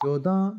14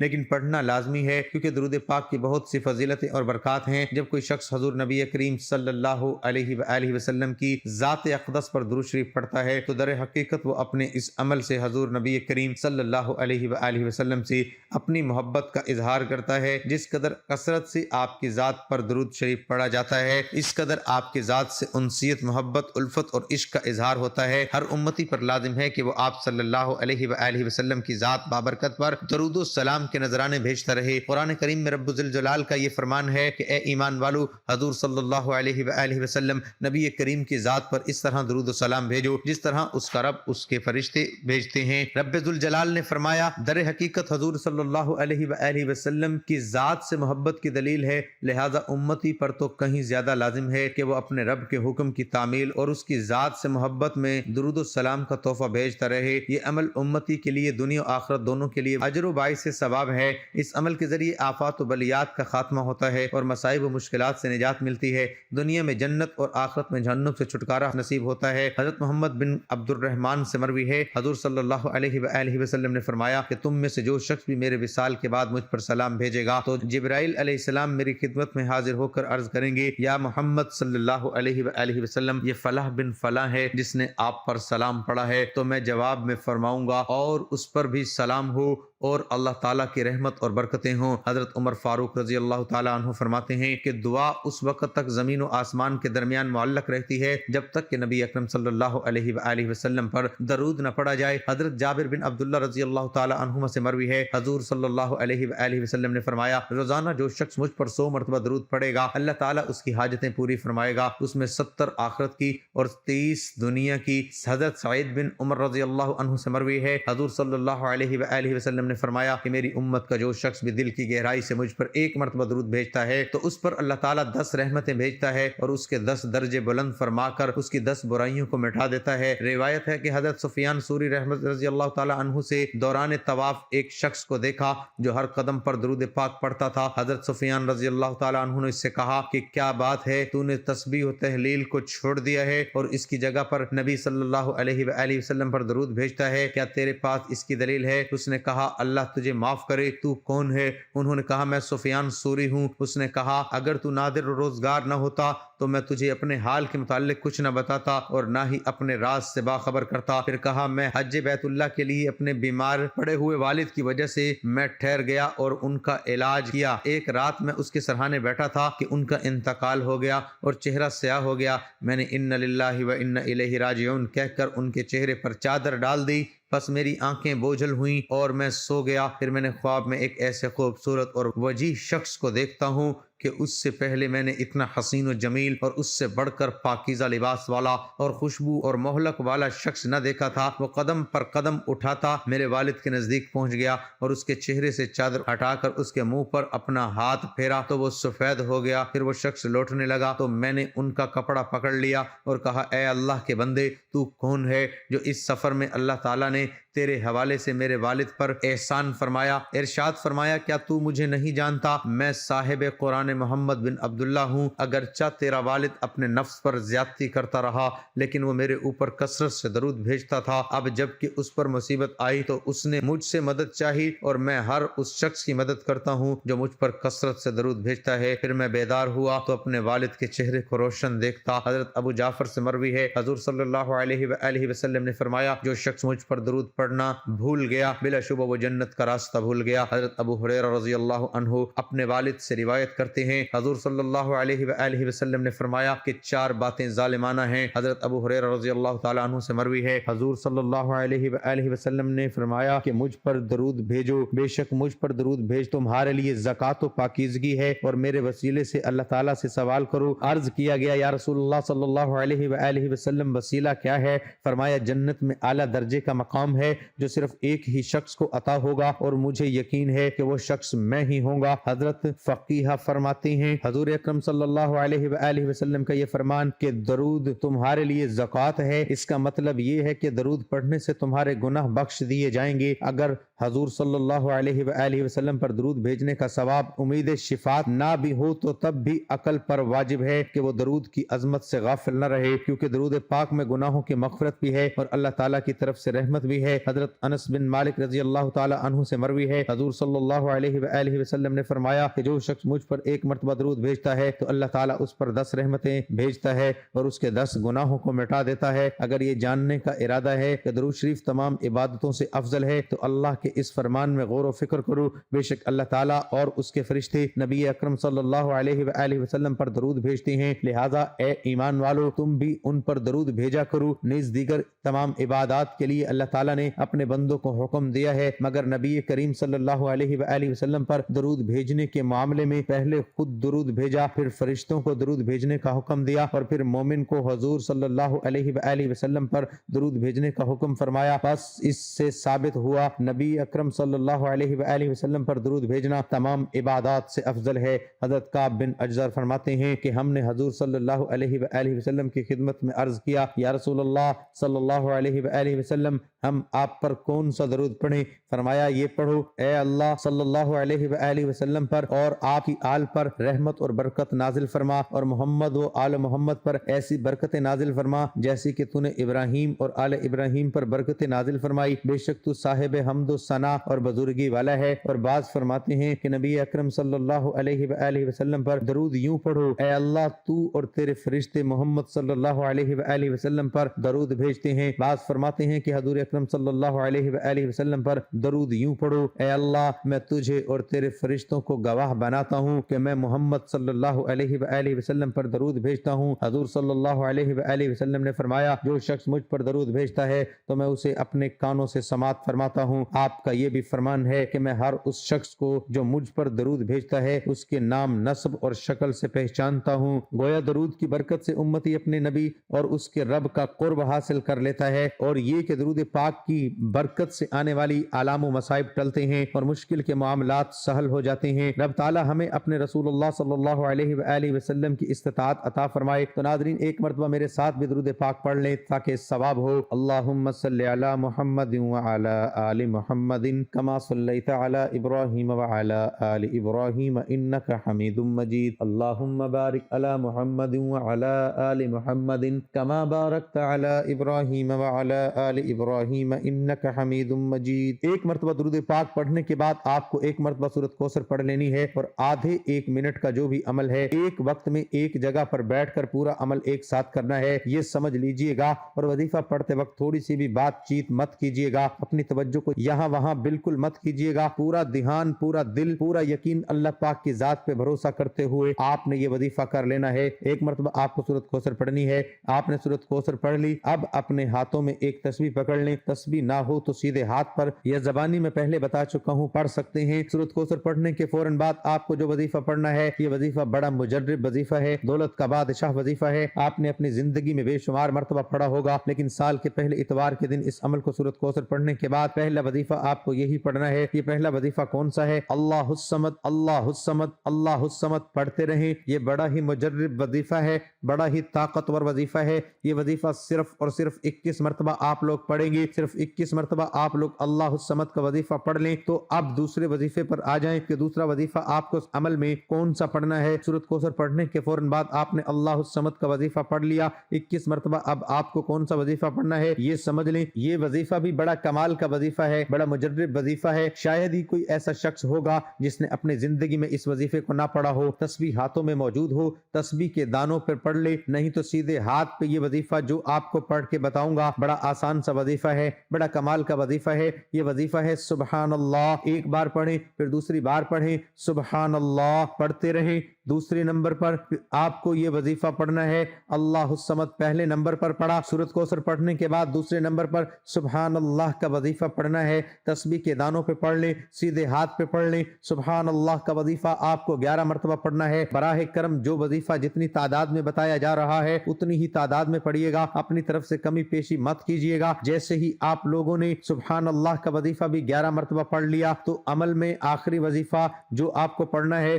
لیکن پڑھنا لازمی ہے کیونکہ درود پاک کی بہت سی فضیلتیں اور برکات ہیں۔ جب کوئی شخص حضور نبی کریم صلی اللہ علیہ وآلہ وسلم کی ذات اقدس پر درود شریف پڑھتا ہے تو در حقیقت وہ اپنے اس عمل سے حضور نبی کریم صلی اللہ علیہ وآلہ وسلم سے اپنی محبت کا اظہار کرتا ہے۔ جس قدر کثرت سے آپ کی ذات پر درود شریف پڑھا جاتا ہے، اس قدر آپ کی ذات سے انسیت، محبت، الفت اور عشق کا اظہار ہوتا ہے۔ ہر امتی پر لازم ہے کہ وہ آپ صلی اللہ علیہ وآلہ وسلم کی ذات بابرکت پر درود و سلام کے نذرانے بھیجتا رہے۔ قرآن کریم میں رب ذوالجلال کا یہ فرمان ہے کہ اے ایمان والو، حضور صلی اللہ علیہ وآلہ وسلم نبی کریم کی ذات پر اس طرح درود و سلام بھیجو جس طرح اس کا رب اس کے فرشتے بھیجتے ہیں۔ رب ذوالجلال نے فرمایا، در حقیقت حضور صلی اللہ علیہ وآلہ وسلم کی ذات سے محبت کی دلیل ہے، لہذا امتی پر تو کہیں زیادہ لازم ہے کہ وہ اپنے رب کے حکم کی تعمیل اور اس کی ذات سے محبت میں درود و سلام کا تحفہ بھیجتا رہے۔ یہ عمل امتی کے لیے دنیا و آخرت دونوں کے لیے اجر و باعث ثواب ہے۔ اس عمل کے ذریعے آفات و بلیات کا خاتمہ ہوتا ہے اور مصائب و مشکلات سے نجات ملتی ہے، دنیا میں جنت اور آخرت میں جہنم سے چھٹکارا نصیب ہوتا ہے۔ حضرت محمد بن عبد الرحمن سے مروی ہے، حضور صلی اللہ علیہ وآلہ وسلم نے فرمایا کہ تم میں سے جو شخص بھی میرے وصال کے بعد مجھ پر سلام بھیجے گا تو جبرائیل علیہ السلام میری خدمت میں حاضر ہو کر عرض کریں گے، یا محمد صلی اللہ علیہ وآلہ وسلم، یہ فلاح بن فلاں ہے جس نے آپ پر سلام پڑھا ہے، تو میں جواب میں فرماؤں گا اور اس پر بھی سلام ہو اور اللہ تعالیٰ کی رحمت اور برکتیں ہوں۔ حضرت عمر فاروق رضی اللہ تعالیٰ عنہ فرماتے ہیں کہ دعا اس وقت تک زمین و آسمان کے درمیان معلق رہتی ہے جب تک کہ نبی اکرم صلی اللہ علیہ وآلہ وسلم پر درود نہ پڑھا جائے۔ حضرت جابر بن عبداللہ رضی اللہ تعالیٰ عنہما سے مروی ہے، حضور صلی اللہ علیہ وآلہ وسلم نے فرمایا، روزانہ جو شخص مجھ پر 100 مرتبہ درود پڑھے گا اللہ تعالیٰ اس کی حاجتیں پوری فرمائے گا، اس میں 70 آخرت کی اور 30 دنیا کی۔ حضرت سعید بن عمر رضی اللہ عنہ سے مروی ہے، حضور صلی اللہ علیہ وآلہ وسلم نے فرمایا کہ میری امت کا جو شخص بھی دل کی گہرائی سے مجھ پر 1 مرتبہ درود بھیجتا ہے تو اس پر اللہ تعالیٰ 10 رحمتیں بھیجتا ہے اور اس کے 10 درجے بلند فرما کر اس کی 10 برائیوں کو مٹا دیتا ہے۔ روایت ہے کہ حضرت سفیان ثوری رحمت رضی اللہ تعالیٰ عنہ سے دوران طواف ایک شخص کو دیکھا جو ہر قدم پر درود پاک پڑھتا تھا۔ حضرت سفیان رضی اللہ تعالیٰ عنہ نے اس سے کہا کہ کیا بات ہے، تو نے تسبیح و تحلیل کو چھوڑ دیا ہے اور اس کی جگہ پر نبی صلی اللہ علیہ وآلہ وسلم پر درود بھیجتا ہے، کیا تیرے پاس اس کی دلیل ہے؟ اس نے کہا اللہ تجھے معاف کرے، تو کون ہے؟ انہوں نے کہا میں سفیان ثوری ہوں۔ اس نے کہا اگر تو نادر روزگار نہ ہوتا تو میں تجھے اپنے حال کے متعلق کچھ نہ بتاتا اور نہ ہی اپنے راز سے باخبر کرتا۔ پھر کہا میں حج بیت اللہ کے لیے اپنے بیمار پڑے ہوئے والد کی وجہ سے میں ٹھہر گیا اور ان کا علاج کیا۔ ایک رات میں اس کے سرہانے بیٹھا تھا کہ ان کا انتقال ہو گیا اور چہرہ سیاہ ہو گیا۔ میں نے انا للہ و انا الیہ راجعون کہہ کر ان کے چہرے پر چادر ڈال دی، بس میری آنکھیں بوجھل ہوئیں اور میں سو گیا۔ پھر میں نے خواب میں ایک ایسے خوبصورت اور وجیح شخص کو دیکھتا ہوں کہ اس سے پہلے میں نے اتنا حسین و جمیل اور اس سے بڑھ کر پاکیزہ لباس والا اور خوشبو اور مہلک والا شخص نہ دیکھا تھا۔ وہ قدم پر قدم اٹھاتا میرے والد کے نزدیک پہنچ گیا اور اس کے چہرے سے چادر ہٹا کر اس کے منہ پر اپنا ہاتھ پھیرا تو وہ سفید ہو گیا۔ پھر وہ شخص لوٹنے لگا تو میں نے ان کا کپڑا پکڑ لیا اور کہا اے اللہ کے بندے، تو کون ہے جو اس سفر میں اللہ تعالیٰ نے تیرے حوالے سے میرے والد پر احسان فرمایا؟ ارشاد فرمایا کیا تو مجھے نہیں جانتا؟ میں صاحب قرآن محمد بن عبداللہ ہوں۔ اگرچہ تیرا والد اپنے نفس پر زیادتی کرتا رہا لیکن وہ میرے اوپر کثرت سے درود بھیجتا تھا۔ اب جب کہ اس پر مصیبت آئی تو اس نے مجھ سے مدد چاہی اور میں ہر اس شخص کی مدد کرتا ہوں جو مجھ پر کثرت سے درود بھیجتا ہے۔ پھر میں بیدار ہوا تو اپنے والد کے چہرے کو روشن دیکھتا۔ حضرت ابو جعفر سے مروی ہے، حضور صلی اللہ علیہ وآلہ وسلم نے فرمایا جو شخص مجھ پر درود پڑھنا بھول گیا بلا شبہ وہ جنت کا راستہ بھول گیا۔ حضرت ابو ہریرہ رضی اللہ عنہ اپنے والد سے روایت کرتے ہیں، حضور صلی اللہ علیہ وآلہ وسلم نے فرمایا کہ 4 باتیں ظالمانہ ہیں۔ حضرت ابو ہریرہ رضی اللہ تعالیٰ عنہ سے مروی ہے، حضور صلی اللہ علیہ وآلہ وسلم نے فرمایا کہ مجھ پر درود بھیجو، بے شک مجھ پر درود بھیج تمہارے لیے زکوٰۃ و پاکیزگی ہے اور میرے وسیلے سے اللہ تعالیٰ سے سوال کرو۔ عرض کیا گیا یا رسول اللہ صلی اللہ علیہ وآلہ وسلم وسیلہ کیا ہے؟ فرمایا جنت میں اعلیٰ درجے کا مقام ہے جو صرف ایک ہی شخص کو عطا ہوگا اور مجھے یقین ہے کہ وہ شخص میں ہی ہوں گا۔ حضرت فقیہ فرماتے ہیں حضور اکرم صلی اللہ علیہ وآلہ وسلم کا یہ فرمان کہ درود تمہارے لیے زکوٰۃ ہے، اس کا مطلب یہ ہے کہ درود پڑھنے سے تمہارے گناہ بخش دیے جائیں گے۔ اگر حضور صلی اللہ علیہ وآلہ وسلم پر درود بھیجنے کا ثواب امید شفاعت نہ بھی ہو تو تب بھی عقل پر واجب ہے کہ وہ درود کی عظمت سے غافل نہ رہے، کیونکہ درود پاک میں گناہوں کی مغفرت بھی ہے اور اللہ تعالیٰ کی طرف سے رحمت بھی ہے۔ حضرت انس بن مالک رضی اللہ تعالی عنہ سے مروی ہے، حضور صلی اللہ علیہ وآلہ وسلم نے فرمایا کہ جو شخص مجھ پر ایک مرتبہ درود بھیجتا ہے تو اللہ تعالیٰ اس پر 10 رحمتیں بھیجتا ہے اور اس کے 10 گناہوں کو مٹا دیتا ہے۔ اگر یہ جاننے کا ارادہ ہے کہ درود شریف تمام عبادتوں سے افضل ہے تو اللہ کے اس فرمان میں غور و فکر کرو، بے شک اللہ تعالیٰ اور اس کے فرشتے نبی اکرم صلی اللہ علیہ وآلہ وسلم پر درود بھیجتے ہیں، لہذا اے ایمان والو تم بھی ان پر درود بھیجا کرو۔ نیز دیگر تمام عبادات کے لیے اللہ تعالیٰ نے اپنے بندوں کو حکم دیا ہے، مگر نبی کریم صلی اللہ علیہ وآلہ وسلم پر درود بھیجنے کے معاملے میں پہلے خود درود بھیجا، پھر فرشتوں کو درود بھیجنے کا حکم دیا اور پھر مومن کو حضور صلی اللہ علیہ وآلہ وسلم پر درود بھیجنے کا حکم فرمایا۔ بس اس سے ثابت ہوا نبی اکرم صلی اللہ علیہ وآلہ وسلم پر درود بھیجنا تمام عبادات سے افضل ہے۔ حضرت کعب بن اجزر فرماتے ہیں کہ ہم نے حضور صلی اللہ علیہ وآلہ وسلم کی خدمت میں عرض کیا، یا رسول اللہ صلی اللہ علیہ وآلہ وسلم ہم آپ پر کون سا درود پڑھیں؟ فرمایا یہ پڑھو، اے اللہ صلی اللہ علیہ وآلہ وسلم پر اور آپ کی آل پر رحمت اور برکت نازل فرما، اور محمد و آل محمد پر ایسی برکت نازل فرما جیسی کہ تو نے ابراہیم اور آل ابراہیم پر برکت نازل فرمائی، بے شک تو صاحب حمد و ثنا اور بزرگی والا ہے۔ اور بعض فرماتے ہیں کہ نبی اکرم صلی اللہ علیہ وآلہ وسلم پر درود یوں پڑھو، اے اللہ تو اور تیرے فرشتے محمد صلی اللہ علیہ وآلہ وسلم پر درود بھیجتے ہیں۔ بعض فرماتے ہیں کہ حضور اکرم صلی اللہ علیہ وآلہ وسلم پر درود یوں پڑھو، اے اللہ میں تجھے اور تیرے فرشتوں کو گواہ بناتا ہوں کہ میں محمد صلی اللہ علیہ وآلہ وسلم پر درود بھیجتا ہوں۔ حضور صلی اللہ علیہ وآلہ وسلم نے فرمایا جو شخص مجھ پر درود بھیجتا ہے تو میں اسے اپنے کانوں سے سماعت فرماتا ہوں۔ آپ کا یہ بھی فرمان ہے کہ میں ہر اس شخص کو جو مجھ پر درود بھیجتا ہے اس کے نام، نسب اور شکل سے پہچانتا ہوں۔ گویا درود کی برکت سے امتی اپنے نبی اور اس کے رب کا قرب حاصل کر لیتا ہے، اور یہ کہ درود پاک کی برکت سے آنے والی آلام و مصائب ٹلتے ہیں اور مشکل کے معاملات سہل ہو جاتے ہیں۔ رب تعالی ہمیں اپنے رسول اللہ صلی اللہ علیہ وآلہ وسلم کی استطاعت عطا فرمائے۔ تو ناظرین ایک مرتبہ میرے ساتھ بھی درود پاک پڑھ لیں تاکہ ثواب ہو۔ اللہم صلی علی محمد وعلی آل محمد کما صلیت علی ابراہیم وعلی آل ابراہیم انک حمید مجید۔ اللہم بارک علی محمد وعلی آل محمد کما بارکت علی ابراہیم وعلی آل ابراہیم انک حمید مجید۔ ایک مرتبہ درود پاک پڑھنے کے بعد آپ کو ایک مرتبہ سورۃ کوثر پڑھ لینی ہے، اور آدھے ایک منٹ کا جو بھی عمل ہے ایک وقت میں ایک جگہ پر بیٹھ کر پورا عمل ایک ساتھ کرنا ہے، یہ سمجھ لیجئے گا۔ اور وظیفہ پڑھتے وقت تھوڑی سی بھی بات چیت مت کیجئے گا، اپنی توجہ کو یہاں وہاں بالکل مت کیجئے گا، پورا دھیان، پورا دل، پورا یقین اللہ پاک کی ذات پہ بھروسہ کرتے ہوئے آپ نے یہ وظیفہ کر لینا ہے۔ ایک مرتبہ آپ کو سورۃ کوثر پڑھنی ہے، آپ نے سورۃ کوثر پڑھ لی، اب اپنے ہاتھوں میں ایک تسبیح پکڑ لیں، تسبیح نہ ہو تو سیدھے ہاتھ پر یا زبانی میں پہلے بتا چکا ہوں پڑھ سکتے ہیں۔ سورۃ کوثر پڑھنے کے فوراً بعد آپ کو جو وظیفہ پڑھنا ہے یہ وظیفہ بڑا مجرب وظیفہ ہے، دولت کا بادشاہ وظیفہ ہے، آپ نے اپنی زندگی میں بے شمار مرتبہ پڑھا ہوگا، لیکن سال کے پہلے اتوار کے دن اس عمل کو سورۃ کوثر پڑھنے کے بعد پہلا وظیفہ آپ کو یہی پڑھنا ہے۔ یہ پہلا وظیفہ کون سا ہے؟ اللہ الصمد اللہ الصمد اللہ الصمد پڑھتے رہیں۔ یہ بڑا ہی مجرب وظیفہ ہے، بڑا ہی طاقتور وظیفہ ہے۔ یہ وظیفہ صرف اور صرف 21 مرتبہ آپ لوگ پڑھیں گے، صرف 21 مرتبہ آپ لوگ اللہ الصمد کا وظیفہ پڑھ لیں تو اب دوسرے وظیفے پر آ جائیں کہ دوسرا وظیفہ آپ کو اس عمل میں کون سا پڑھنا ہے۔ سورۃ کوثر پڑھنے کے فوراً بعد آپ نے اللہ الصمد کا وظیفہ پڑھ لیا 21 مرتبہ، اب آپ کو کون سا وظیفہ پڑھنا ہے یہ سمجھ لیں۔ یہ وظیفہ بھی بڑا کمال کا وظیفہ ہے، بڑا مجرب وظیفہ ہے، شاید ہی کوئی ایسا شخص ہوگا جس نے اپنے زندگی میں اس وظیفے کو نہ پڑھا ہو۔ تسبیح ہاتھوں میں موجود ہو، تسبیح کے دانوں پر پڑھ لے، نہیں تو سیدھے ہاتھ پہ یہ وظیفہ جو آپ کو پڑھ کے بتاؤں گا بڑا آسان سا وظیفہ ہے، بڑا کمال کا وظیفہ ہے۔ یہ وظیفہ ہے سبحان اللہ، ایک بار پڑھیں پھر دوسری بار پڑھیں، سبحان اللہ پڑھتے رہیں۔ دوسرے نمبر پر آپ کو یہ وظیفہ پڑھنا ہے اللہ الصمد، پہلے نمبر پر پڑھا، سورۃ کوثر پڑھنے کے بعد دوسرے نمبر پر سبحان اللہ کا وظیفہ پڑھنا ہے۔ تسبیح کے دانوں پہ پڑھ لیں، سیدھے ہاتھ پہ پڑھ لیں۔ سبحان اللہ کا وظیفہ آپ کو 11 مرتبہ پڑھنا ہے۔ براہ کرم جو وظیفہ جتنی تعداد میں بتایا جا رہا ہے اتنی ہی تعداد میں پڑھیے گا، اپنی طرف سے کمی پیشی مت کیجیے گا۔ جیسے ہی آپ لوگوں نے سبحان اللہ کا وظیفہ بھی 11 مرتبہ پڑھ لیا تو عمل میں آخری وظیفہ جو آپ کو پڑھنا ہے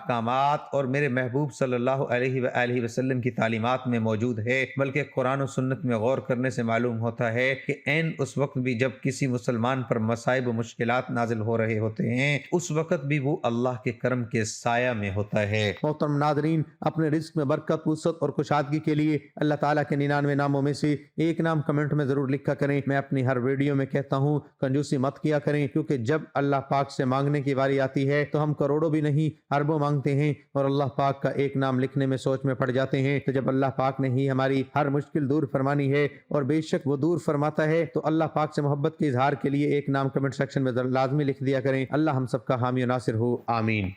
احکامات اور میرے محبوب صلی اللہ علیہ وآلہ وسلم کی تعلیمات میں موجود ہے، بلکہ قرآن و سنت میں غور کرنے سے معلوم ہوتا ہے کہ عین اس وقت بھی جب کسی مسلمان پر مصائب و مشکلات نازل ہو رہے ہوتے ہیں، اس وقت بھی وہ اللہ کے کرم کے سایہ میں ہوتا ہے۔ محترم ناظرین، اپنے رزق میں برکت، وسعت اور کشادگی کے لیے اللہ تعالیٰ کے 99 ناموں میں سے ایک نام کمنٹ میں ضرور لکھا کریں۔ میں اپنی ہر ویڈیو میں کہتا ہوں کنجوسی مت کیا کریں، کیونکہ جب اللہ پاک سے مانگنے کی باری آتی ہے تو ہم کروڑوں بھی نہیں اربوں مانگتے ہیں اور اللہ پاک کا ایک نام لکھنے میں سوچ میں پڑ جاتے ہیں۔ تو جب اللہ پاک نے ہی ہماری ہر مشکل دور فرمانی ہے، اور بے شک وہ دور فرماتا ہے، تو اللہ پاک سے محبت کے اظہار کے لیے ایک نام کمنٹ سیکشن میں لازمی لکھ دیا کریں۔ اللہ ہم سب کا حامی و ناصر ہو، آمین۔